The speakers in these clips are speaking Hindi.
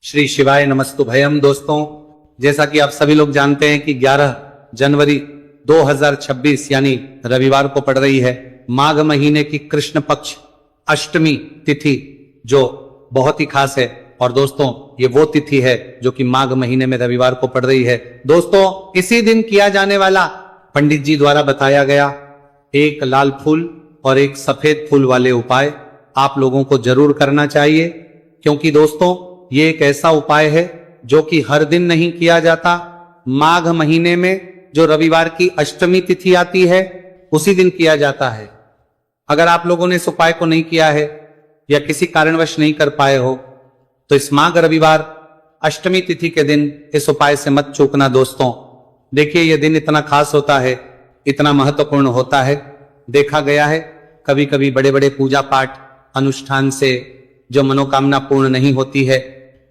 श्री शिवाय नमस्तुभयम। दोस्तों, जैसा कि आप सभी लोग जानते हैं कि 11 जनवरी 2026 यानी रविवार को पड़ रही है माघ महीने की कृष्ण पक्ष अष्टमी तिथि, जो बहुत ही खास है। और दोस्तों, ये वो तिथि है जो कि माघ महीने में रविवार को पड़ रही है। दोस्तों, इसी दिन किया जाने वाला पंडित जी द्वारा बताया गया एक लाल फूल और एक सफेद फूल वाले उपाय आप लोगों को जरूर करना चाहिए, क्योंकि दोस्तों ये एक ऐसा उपाय है जो कि हर दिन नहीं किया जाता। माघ महीने में जो रविवार की अष्टमी तिथि आती है उसी दिन किया जाता है। अगर आप लोगों ने इस उपाय को नहीं किया है या किसी कारणवश नहीं कर पाए हो तो इस माघ रविवार अष्टमी तिथि के दिन इस उपाय से मत चूकना। दोस्तों, देखिए ये दिन इतना खास होता है, इतना महत्वपूर्ण होता है। देखा गया है कभी कभी बड़े बड़े पूजा पाठ अनुष्ठान से जो मनोकामना पूर्ण नहीं होती है,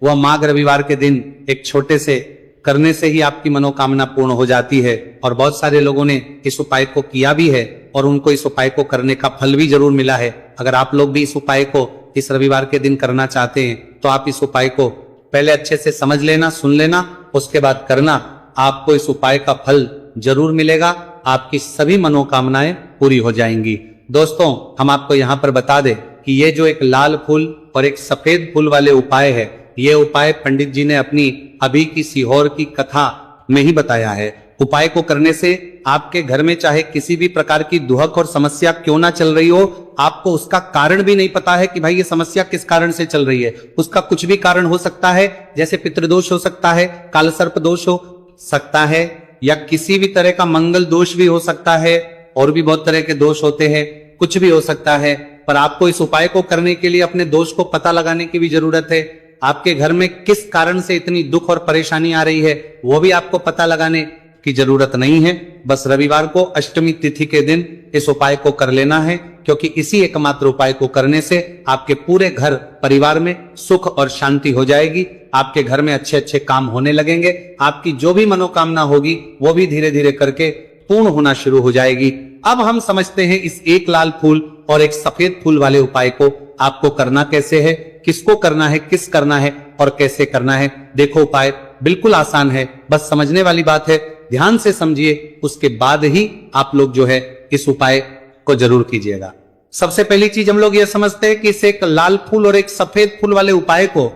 वह माघ रविवार के दिन एक छोटे से करने से ही आपकी मनोकामना पूर्ण हो जाती है। और बहुत सारे लोगों ने इस उपाय को किया भी है और उनको इस उपाय को करने का फल भी जरूर मिला है। अगर आप लोग भी इस उपाय को इस रविवार के दिन करना चाहते हैं तो आप इस उपाय को पहले अच्छे से समझ लेना, सुन लेना, उसके बाद करना। आपको इस उपाय का फल जरूर मिलेगा, आपकी सभी मनोकामनाएं पूरी हो जाएंगी। दोस्तों, हम आपको यहाँ पर बता दें कि ये जो एक लाल फूल और एक सफेद फूल वाले उपाय है, ये उपाय पंडित जी ने अपनी अभी की सीहोर की कथा में ही बताया है। उपाय को करने से आपके घर में चाहे किसी भी प्रकार की दुहक और समस्या क्यों ना चल रही हो, आपको उसका कारण भी नहीं पता है कि भाई ये समस्या किस कारण से चल रही है। उसका कुछ भी कारण हो सकता है, जैसे पितृदोष हो सकता है, कालसर्प दोष हो सकता है, या किसी भी तरह का मंगल दोष भी हो सकता है, और भी बहुत तरह के दोष होते हैं, कुछ भी हो सकता है। पर आपको इस उपाय को करने के लिए अपने दोष को पता लगाने की भी जरूरत है। आपके घर में किस कारण से इतनी दुख और परेशानी आ रही है वो भी आपको पता लगाने की जरूरत नहीं है। बस रविवार को अष्टमी तिथि के दिन इस उपाय को कर लेना है, क्योंकि इसी एकमात्र उपाय को करने से आपके पूरे घर परिवार में सुख और शांति हो जाएगी। आपके घर में अच्छे अच्छे काम होने लगेंगे। आपकी जो भी मनोकामना होगी वो भी धीरे धीरे करके पूर्ण होना शुरू हो जाएगी। अब हम समझते हैं इस एक लाल फूल और एक सफेद फूल वाले उपाय को आपको करना कैसे है, किसको करना है, किस करना है और कैसे करना है। देखो, उपाय बिल्कुल आसान है, बस समझने वाली बात है। ध्यान से समझिए, उसके बाद ही आप लोग जो है इस उपाय को जरूर कीजिएगा। सबसे पहली चीज हम लोग ये समझते हैं कि इस एक लाल फूल और एक सफेद फूल वाले उपाय को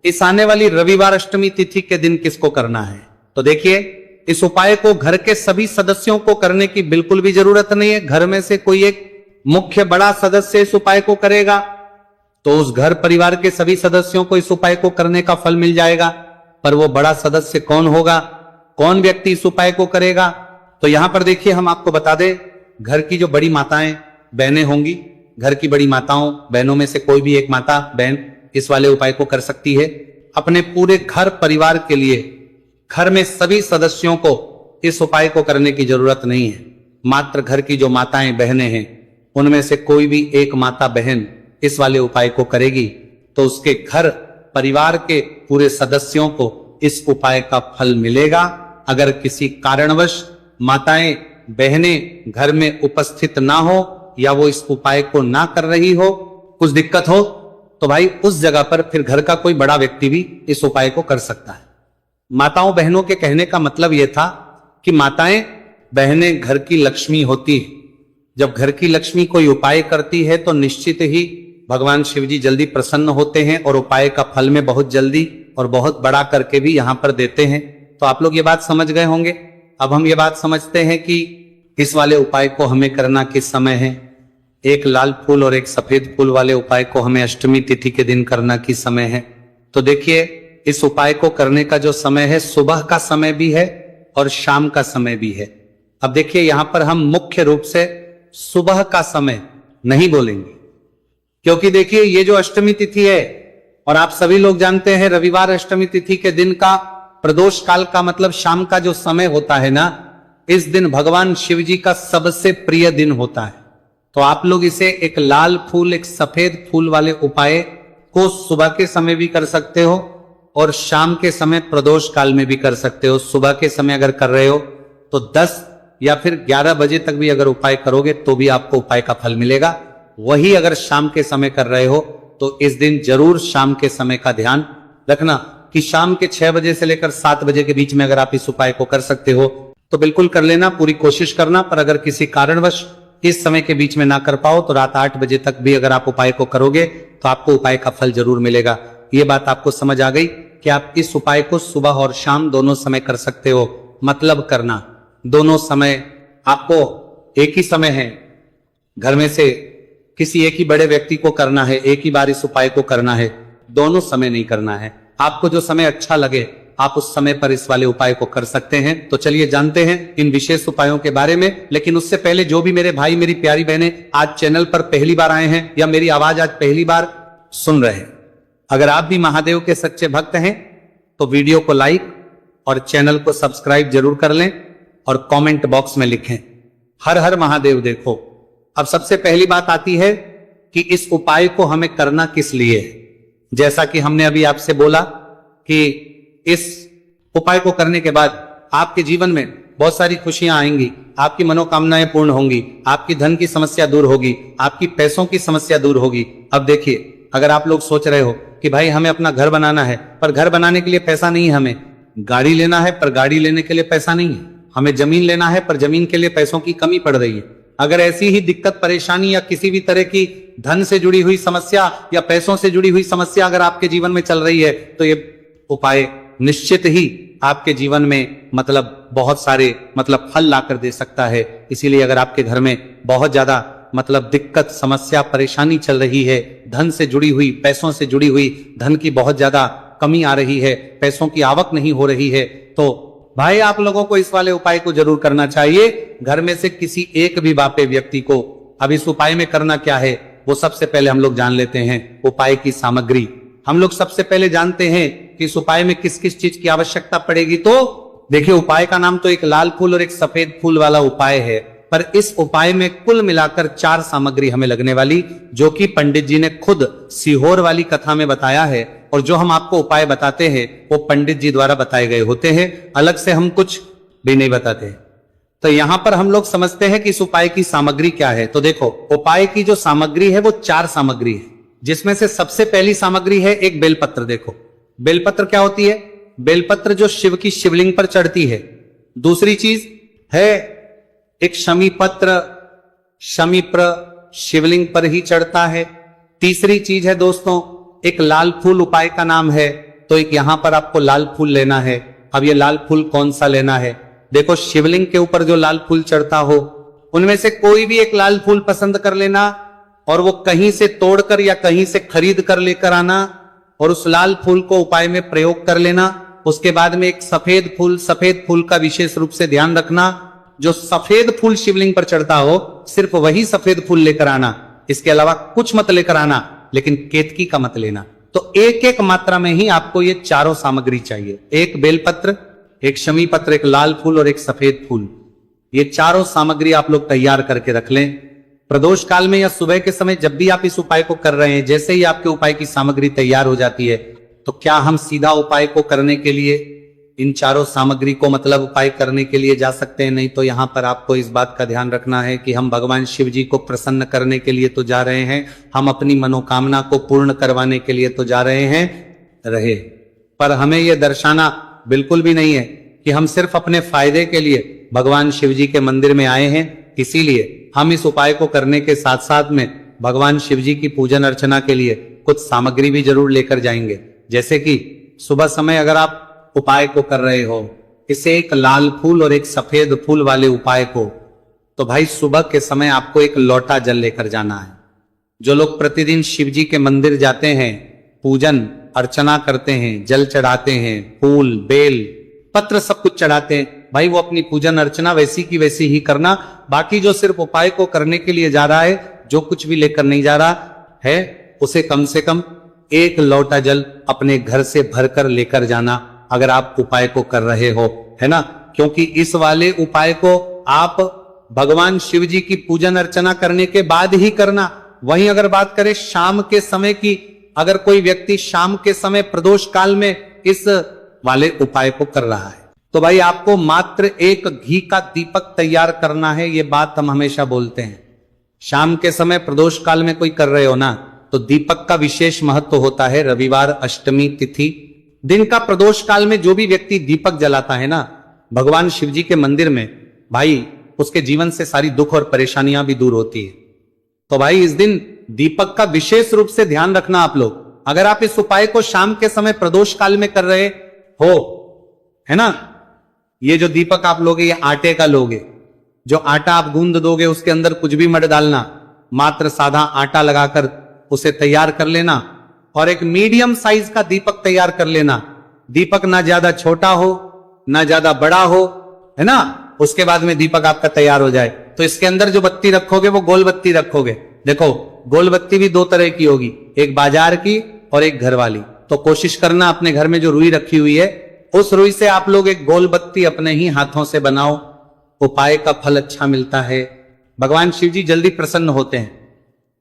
इस आने वाली रविवार अष्टमी तिथि के दिन किसको करना है। तो देखिए, इस उपाय को घर के सभी सदस्यों को करने की बिल्कुल भी जरूरत नहीं है। घर में से कोई एक मुख्य बड़ा सदस्य इस उपाय को करेगा तो उस घर परिवार के सभी सदस्यों को इस उपाय को करने का फल मिल जाएगा। पर वो बड़ा सदस्य कौन होगा, कौन व्यक्ति इस उपाय को करेगा, तो यहां पर देखिए हम आपको बता दें, घर की जो बड़ी माताएं बहनें होंगी, घर की बड़ी माताओं बहनों में से कोई भी एक माता बहन इस वाले उपाय को कर सकती है। अपने पूरे घर परिवार के लिए घर में सभी सदस्यों को इस उपाय को करने की जरूरत नहीं है। मात्र घर की जो माताएं बहनें हैं उनमें से कोई भी एक माता बहन इस वाले उपाय को करेगी तो उसके घर परिवार के पूरे सदस्यों को इस उपाय का फल मिलेगा। अगर किसी कारणवश माताएं बहनें घर में उपस्थित ना हो या वो इस उपाय को ना कर रही हो, कुछ दिक्कत हो, तो भाई उस जगह पर फिर घर का कोई बड़ा व्यक्ति भी इस उपाय को कर सकता है। माताओं बहनों के कहने का मतलब यह था कि माताएं बहनें घर की लक्ष्मी होती है। जब घर की लक्ष्मी कोई उपाय करती है तो निश्चित ही भगवान शिव जी जल्दी प्रसन्न होते हैं और उपाय का फल में बहुत जल्दी और बहुत बड़ा करके भी यहां पर देते हैं। तो आप लोग ये बात समझ गए होंगे। अब हम ये बात समझते हैं कि इस वाले उपाय को हमें करना किस समय है। एक लाल फूल और एक सफेद फूल वाले उपाय को हमें अष्टमी तिथि के दिन करना किस समय है। तो देखिए, इस उपाय को करने का जो समय है, सुबह का समय भी है और शाम का समय भी है। अब देखिए, यहां पर हम मुख्य रूप से सुबह का समय नहीं बोलेंगे, क्योंकि देखिए ये जो अष्टमी तिथि है, और आप सभी लोग जानते हैं रविवार अष्टमी तिथि के दिन का प्रदोष काल का मतलब शाम का जो समय होता है ना, इस दिन भगवान शिव जी का सबसे प्रिय दिन होता है। तो आप लोग इसे एक लाल फूल एक सफेद फूल वाले उपाय को सुबह के समय भी कर सकते हो और शाम के समय प्रदोष काल में भी कर सकते हो। सुबह के समय अगर कर रहे हो तो 10 या फिर 11 बजे तक भी अगर उपाय करोगे तो भी आपको उपाय का फल मिलेगा। वही अगर शाम के समय कर रहे हो तो इस दिन जरूर शाम के समय का ध्यान रखना। कि शाम के 6 बजे से लेकर 7 बजे के बीच में अगर आप इस उपाय को कर सकते हो तो बिल्कुल कर लेना, पूरी कोशिश करना। पर अगर किसी कारणवश इस समय के बीच में ना कर पाओ तो रात 8 बजे तक भी अगर आप उपाय को करोगे तो आपको उपाय का फल जरूर मिलेगा। ये बात आपको समझ आ गई कि आप इस उपाय को सुबह और शाम दोनों समय कर सकते हो। मतलब करना दोनों समय, आपको एक ही समय है, घर में से किसी एक ही बड़े व्यक्ति को करना है, एक ही बार इस उपाय को करना है, दोनों समय नहीं करना है। आपको जो समय अच्छा लगे आप उस समय पर इस वाले उपाय को कर सकते हैं। तो चलिए जानते हैं इन विशेष उपायों के बारे में। लेकिन उससे पहले जो भी मेरे भाई मेरी प्यारी बहनें आज चैनल पर पहली बार आए हैं या मेरी आवाज आज पहली बार सुन रहे हैं, अगर आप भी महादेव के सच्चे भक्त हैं तो वीडियो को लाइक और चैनल को सब्सक्राइब जरूर कर लें और कमेंट बॉक्स में लिखें हर हर महादेव। देखो, अब सबसे पहली बात आती है कि इस उपाय को हमें करना किस लिए है। जैसा कि हमने अभी आपसे बोला कि इस उपाय को करने के बाद आपके जीवन में बहुत सारी खुशियां आएंगी, आपकी मनोकामनाएं पूर्ण होंगी, आपकी धन की समस्या दूर होगी, आपकी पैसों की समस्या दूर होगी। अब देखिए, अगर आप लोग सोच रहे हो कि भाई हमें अपना घर बनाना है पर घर बनाने के लिए पैसा नहीं है, हमें गाड़ी लेना है पर गाड़ी लेने के लिए पैसा नहीं है, हमें जमीन लेना है पर जमीन के लिए पैसों की कमी पड़ रही है, अगर ऐसी ही दिक्कत परेशानी या किसी भी तरह की धन से जुड़ी हुई समस्या या पैसों से जुड़ी हुई समस्या अगर आपके जीवन में चल रही है तो ये उपाय निश्चित ही आपके जीवन में बहुत सारे फल लाकर दे सकता है। इसीलिए अगर आपके घर में बहुत ज्यादा दिक्कत समस्या परेशानी चल रही है, धन से जुड़ी हुई पैसों से जुड़ी हुई धन की बहुत ज्यादा कमी आ रही है, पैसों की आवक नहीं हो रही है, तो भाई आप लोगों को इस वाले उपाय को जरूर करना चाहिए। घर में से किसी एक भी बापे व्यक्ति को अब इस उपाय में करना क्या है वो सबसे पहले हम लोग जान लेते हैं। उपाय की सामग्री हम लोग सबसे पहले जानते हैं कि इस उपाय में किस किस चीज की आवश्यकता पड़ेगी। तो देखिए, उपाय का नाम तो एक लाल फूल और एक सफेद फूल वाला उपाय है, पर इस उपाय में कुल मिलाकर 4 सामग्री हमें लगने वाली, जो कि पंडित जी ने खुद सीहोर वाली कथा में बताया है। और जो हम आपको उपाय बताते हैं वो पंडित जी द्वारा बताए गए होते हैं, अलग से हम कुछ भी नहीं बताते। तो यहां पर हम लोग समझते हैं कि इस उपाय की सामग्री क्या है। तो देखो, उपाय की जो सामग्री है वो 4 सामग्री है, जिसमें से सबसे पहली सामग्री है एक बेलपत्र। देखो, बेलपत्र क्या होती है? बेलपत्र जो शिव की शिवलिंग पर चढ़ती है। दूसरी चीज है एक शमी पत्र, शमीप्र शिवलिंग पर ही चढ़ता है। तीसरी चीज है दोस्तों एक लाल फूल, उपाय का नाम है, तो एक यहां पर आपको लाल फूल लेना है। अब ये लाल फूल कौन सा लेना है? देखो, शिवलिंग के ऊपर जो लाल फूल चढ़ता हो उनमें से कोई भी एक लाल फूल पसंद कर लेना और वो कहीं से तोड़कर या कहीं से खरीद कर लेकर आना और उस लाल फूल को उपाय में प्रयोग कर लेना। उसके बाद में एक सफेद फूल का विशेष रूप से ध्यान रखना, जो सफेद फूल शिवलिंग पर चढ़ता हो सिर्फ वही सफेद फूल लेकर आना, इसके अलावा कुछ मत लेकर आना, लेकिन केतकी का मत लेना। तो एक एक मात्रा में ही आपको ये चारों सामग्री चाहिए, एक बेलपत्र, एक शमी पत्र, एक लाल फूल और एक सफेद फूल। ये चारों सामग्री आप लोग तैयार करके रख लें। प्रदोष काल में या सुबह के समय जब भी आप इस उपाय को कर रहे हैं, जैसे ही आपके उपाय की सामग्री तैयार हो जाती है तो क्या हम सीधा उपाय को करने के लिए इन चारों सामग्री को उपाय करने के लिए जा सकते हैं? नहीं। तो यहां पर आपको इस बात का ध्यान रखना है कि हम भगवान शिव जी को प्रसन्न करने के लिए तो जा रहे हैं, हम अपनी मनोकामना को पूर्ण करवाने के लिए तो जा रहे हैं पर हमें यह दर्शाना बिल्कुल भी नहीं है कि हम सिर्फ अपने फायदे के लिए भगवान शिव जी के मंदिर में आए हैं। इसीलिए हम इस उपाय को करने के साथ साथ में भगवान शिव जी की पूजन अर्चना के लिए कुछ सामग्री भी जरूर लेकर जाएंगे। जैसे कि सुबह समय अगर आप उपाय को कर रहे हो, इसे एक लाल फूल और एक सफेद फूल वाले उपाय को, तो भाई सुबह के समय आपको एक लोटा जल लेकर जाना है। जो लोग प्रतिदिन शिव जी के मंदिर जाते हैं, पूजन अर्चना करते हैं, जल चढ़ाते हैं, फूल बेल पत्र सब कुछ चढ़ाते हैं, भाई वो अपनी पूजन अर्चना वैसी की वैसी ही करना। बाकी जो सिर्फ उपाय को करने के लिए जा रहा है, जो कुछ भी लेकर नहीं जा रहा है, उसे कम से कम एक लोटा जल अपने घर से भरकर लेकर जाना, अगर आप उपाय को कर रहे हो, है ना। क्योंकि इस वाले उपाय को आप भगवान शिव जी की पूजन अर्चना करने के बाद ही करना। वहीं अगर बात करें शाम के समय की, अगर कोई व्यक्ति शाम के समय प्रदोष काल में इस वाले उपाय को कर रहा है तो भाई आपको मात्र एक घी का दीपक तैयार करना है। ये बात हम हमेशा बोलते हैं, शाम के समय प्रदोष काल में कोई कर रहे हो ना, तो दीपक का विशेष महत्व होता है। रविवार, अष्टमी तिथि, दिन का प्रदोष काल में जो भी व्यक्ति दीपक जलाता है ना भगवान शिव जी के मंदिर में, भाई उसके जीवन से सारी दुख और परेशानियां भी दूर होती है। तो भाई इस दिन दीपक का विशेष रूप से ध्यान रखना आप लोग। अगर आप इस उपाय को शाम के समय प्रदोष काल में कर रहे हो, है ना, ये जो दीपक आप लोगे ये आटे का लोगे। जो आटा आप गूंद दोगे उसके अंदर कुछ भी मत डालना, मात्र सादा आटा लगाकर उसे तैयार कर लेना और एक मीडियम साइज का दीपक तैयार कर लेना। दीपक ना ज्यादा छोटा हो ना ज्यादा बड़ा हो, है ना। उसके बाद में दीपक आपका तैयार हो जाए तो इसके अंदर जो बत्ती रखोगे वो गोल बत्ती रखोगे। देखो गोल बत्ती भी दो तरह की होगी, एक बाजार की और एक घर वाली। तो कोशिश करना अपने घर में जो रुई रखी हुई है उस रुई से आप लोग एक गोल बत्ती अपने ही हाथों से बनाओ। उपाय का फल अच्छा मिलता है। भगवान शिव जी जल्दी प्रसन्न होते हैं।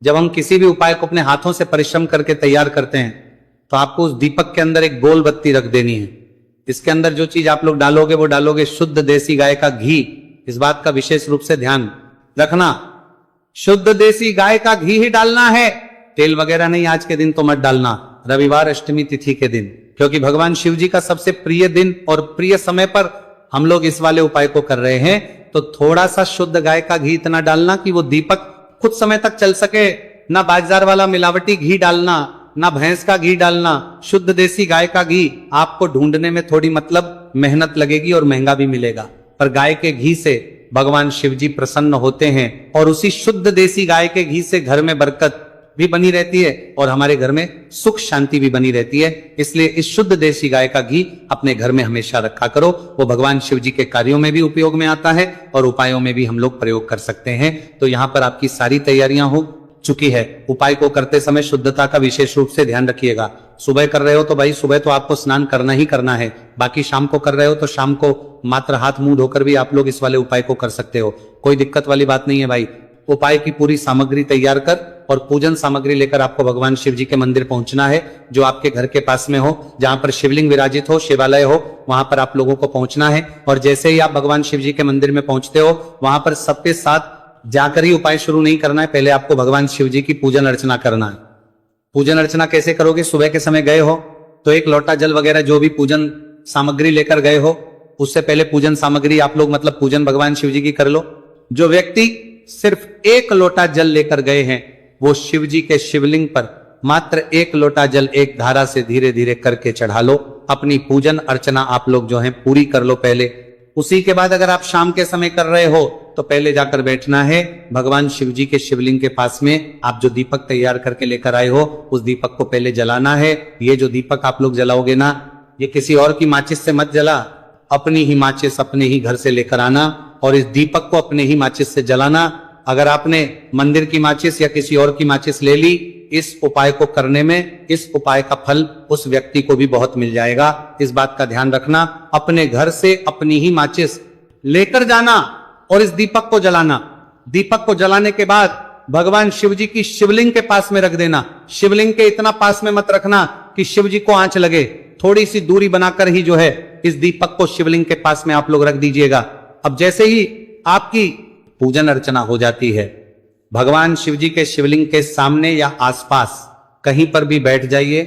जब हम किसी भी उपाय को अपने हाथों से परिश्रम करके तैयार करते हैं तो आपको उस दीपक के अंदर एक गोल बत्ती रख देनी है। इसके अंदर जो चीज आप लोग डालोगे वो डालोगे शुद्ध देसी गाय का घी। इस बात का विशेष रूप से ध्यान रखना, शुद्ध देसी गाय का घी ही डालना है, तेल वगैरह नहीं। आज के दिन तो मत डालना, रविवार अष्टमी तिथि के दिन, क्योंकि भगवान शिव जी का सबसे प्रिय दिन और प्रिय समय पर हम लोग इस वाले उपाय को कर रहे हैं। तो थोड़ा सा शुद्ध गाय का घी इतना डालना कि वो दीपक कुछ समय तक चल सके। ना बाजार वाला मिलावटी घी डालना, ना भैंस का घी डालना, शुद्ध देसी गाय का घी। आपको ढूंढने में थोड़ी मतलब मेहनत लगेगी और महंगा भी मिलेगा, पर गाय के घी से भगवान शिव जी प्रसन्न होते हैं और उसी शुद्ध देसी गाय के घी से घर में बरकत भी बनी रहती है और हमारे घर में सुख शांति भी बनी रहती है। इसलिए इस शुद्ध देसी गाय का घी अपने घर में हमेशा रखा करो। वो भगवान शिव जी के कार्यों में भी उपयोग में आता है और उपायों में भी हम लोग प्रयोग कर सकते हैं। तो यहाँ पर आपकी सारी तैयारियां हो चुकी है। उपाय को करते समय शुद्धता का विशेष रूप से ध्यान रखिएगा। सुबह कर रहे हो तो भाई सुबह तो आपको स्नान करना ही करना है। बाकी शाम को कर रहे हो तो शाम को मात्र हाथ मुंह धोकर भी आप लोग इस वाले उपाय को कर सकते हो। कोई दिक्कत वाली बात नहीं है भाई। उपाय की पूरी सामग्री तैयार कर और पूजन सामग्री लेकर आपको भगवान शिव जी के मंदिर पहुंचना है, जो आपके घर के पास में हो, जहां पर शिवलिंग विराजित हो, शिवालय हो, वहां पर आप लोगों को पहुंचना है। और जैसे ही आप भगवान शिव जी के मंदिर में पहुंचते हो वहां पर सबके साथ जाकर ही उपाय शुरू नहीं करना है। पहले आपको भगवान शिव जी की पूजन अर्चना करना है। पूजन अर्चना कैसे करोगे? सुबह के समय गए हो तो एक लोटा जल वगैरह जो भी पूजन सामग्री लेकर गए हो उससे पहले पूजन सामग्री आप लोग मतलब पूजन भगवान शिव जी की कर लो। जो व्यक्ति सिर्फ एक लोटा जल लेकर गए हैं वो शिव जी के शिवलिंग पर मात्र एक लोटा जल एक धारा से धीरे धीरे करके चढ़ा लो। अपनी पूजन अर्चना आप लोग जो है पूरी कर लो पहले। उसी के बाद अगर आप शाम के समय कर रहे हो तो पहले जाकर बैठना है भगवान शिव जी के शिवलिंग के पास में। आप जो दीपक तैयार करके लेकर आए हो उस दीपक को पहले जलाना है। ये जो दीपक आप लोग जलाओगे ना, ये किसी और की माचिस से मत जला, अपनी ही माचिस अपने ही घर से लेकर आना और इस दीपक को अपने ही माचिस से जलाना। अगर आपने मंदिर की माचिस या किसी और की माचिस ले ली, इस उपाय को करने में इस उपाय का फल उस व्यक्ति को भी बहुत मिल जाएगा। इस बात का ध्यान रखना। अपने घर से अपनी ही माचिस लेकर जाना और इस दीपक को जलाना। दीपक को जलाने के बाद भगवान शिव जी की शिवलिंग के पास में रख देना। शिवलिंग के इतना पास में मत रखना कि शिव जी को आंच लगे, थोड़ी सी दूरी बनाकर ही जो है इस दीपक को शिवलिंग के पास में आप लोग रख दीजिएगा। अब जैसे ही आपकी पूजन अर्चना हो जाती है, भगवान शिव जी के शिवलिंग के सामने या आसपास कहीं पर भी बैठ जाइए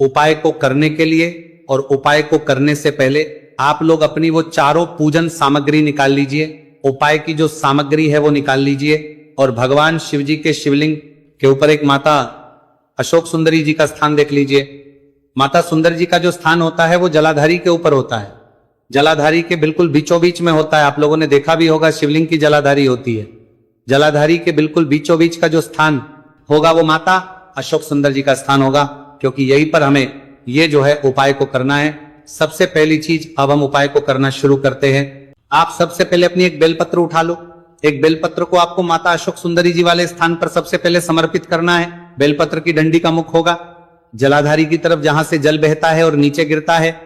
उपाय को करने के लिए। और उपाय को करने से पहले आप लोग अपनी वो चारों पूजन सामग्री निकाल लीजिए। उपाय की जो सामग्री है वो निकाल लीजिए और भगवान शिव जी के शिवलिंग के ऊपर एक माता अशोक सुंदरी जी का स्थान देख लीजिए। माता सुंदर जी का जो स्थान होता है वो जलाधारी के ऊपर होता है। जलाधारी के बिल्कुल बीचों बीच में होता है। आप लोगों ने देखा भी होगा शिवलिंग की जलाधारी होती है। जलाधारी के बिल्कुल बीचों बीच का जो स्थान होगा वो माता अशोक सुंदर जी का स्थान होगा, क्योंकि यहीं पर हमें ये जो है उपाय को करना है। सबसे पहली चीज अब हम उपाय को करना शुरू करते हैं। आप सबसे पहले अपनी एक बेलपत्र उठा लो। एक बेलपत्र को आपको माता अशोक सुंदरी जी वाले स्थान पर सबसे पहले समर्पित करना है। बेलपत्र की डंडी का मुख होगा जलाधारी की तरफ जहां से जल बहता है और नीचे गिरता है,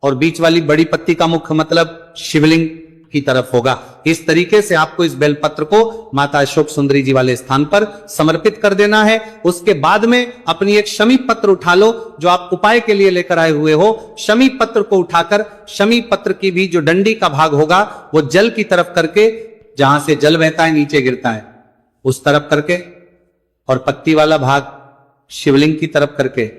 और बीच वाली बड़ी पत्ती का मुख मतलब शिवलिंग की तरफ होगा। इस तरीके से आपको इस बेलपत्र को माता अशोक सुंदरी जी वाले स्थान पर समर्पित कर देना है। उसके बाद में अपनी एक शमी पत्र उठा लो जो आप उपाय के लिए लेकर आए हुए हो। शमी पत्र को उठाकर शमी पत्र की भी जो डंडी का भाग होगा वो जल की तरफ करके, जहां से जल बहता है नीचे गिरता है उस तरफ करके, और पत्ती वाला भाग शिवलिंग की तरफ करके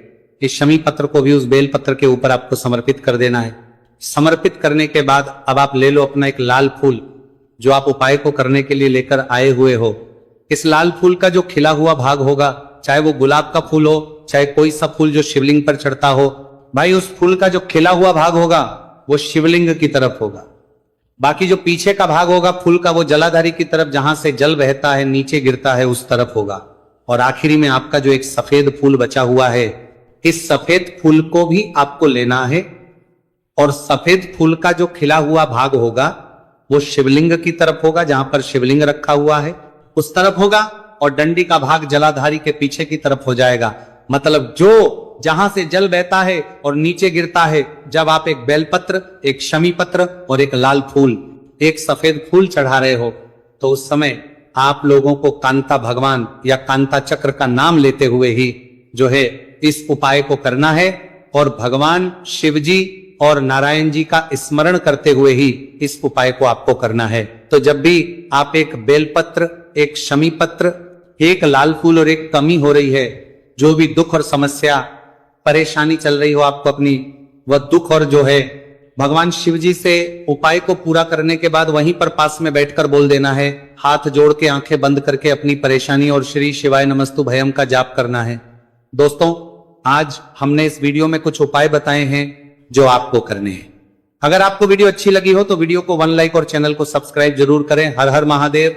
इस शमी पत्र को भी उस बेल पत्र के ऊपर आपको समर्पित कर देना है। समर्पित करने के बाद अब आप ले लो अपना एक लाल फूल जो आप उपाय को करने के लिए लेकर आए हुए हो। इस लाल फूल का जो खिला हुआ भाग होगा, चाहे वो गुलाब का फूल हो, चाहे कोई सा फूल जो शिवलिंग पर चढ़ता हो, भाई उस फूल का जो खिला हुआ भाग होगा वो शिवलिंग की तरफ होगा। बाकी जो पीछे का भाग होगा फूल का, वो जलाधारी की तरफ, जहां से जल बहता है नीचे गिरता है उस तरफ होगा। और आखिरी में आपका जो एक सफेद फूल बचा हुआ है, इस सफेद फूल को भी आपको लेना है और सफेद फूल का जो खिला हुआ भाग होगा वो शिवलिंग की तरफ होगा, जहां पर शिवलिंग रखा हुआ है उस तरफ होगा, और डंडी का भाग जलाधारी के पीछे की तरफ हो जाएगा। मतलब जो जहां से जल बहता है और नीचे गिरता है, जब आप एक बेलपत्र, एक शमी पत्र और एक लाल फूल, एक सफेद फूल चढ़ा रहे हो, तो उस समय आप लोगों को कांता भगवान या कांता चक्र का नाम लेते हुए ही जो है इस उपाय को करना है और भगवान शिव जी और नारायण जी का स्मरण करते हुए ही इस उपाय को आपको करना है। तो जब भी आप एक बेलपत्र, एक शमी पत्र, एक लाल फूल और एक कमी हो रही है, जो भी दुख और समस्या परेशानी चल रही हो आपको अपनी, वह दुख और जो है भगवान शिव जी से उपाय को पूरा करने के बाद वहीं पर पास में बैठकर बोल देना है, हाथ जोड़ के आंखें बंद करके अपनी परेशानी और श्री शिवाय नमस्तु भयम का जाप करना है। दोस्तों, आज हमने इस वीडियो में कुछ उपाय बताए हैं जो आपको करने हैं। अगर आपको वीडियो अच्छी लगी हो तो वीडियो को 1 लाइक और चैनल को सब्सक्राइब जरूर करें। हर हर महादेव।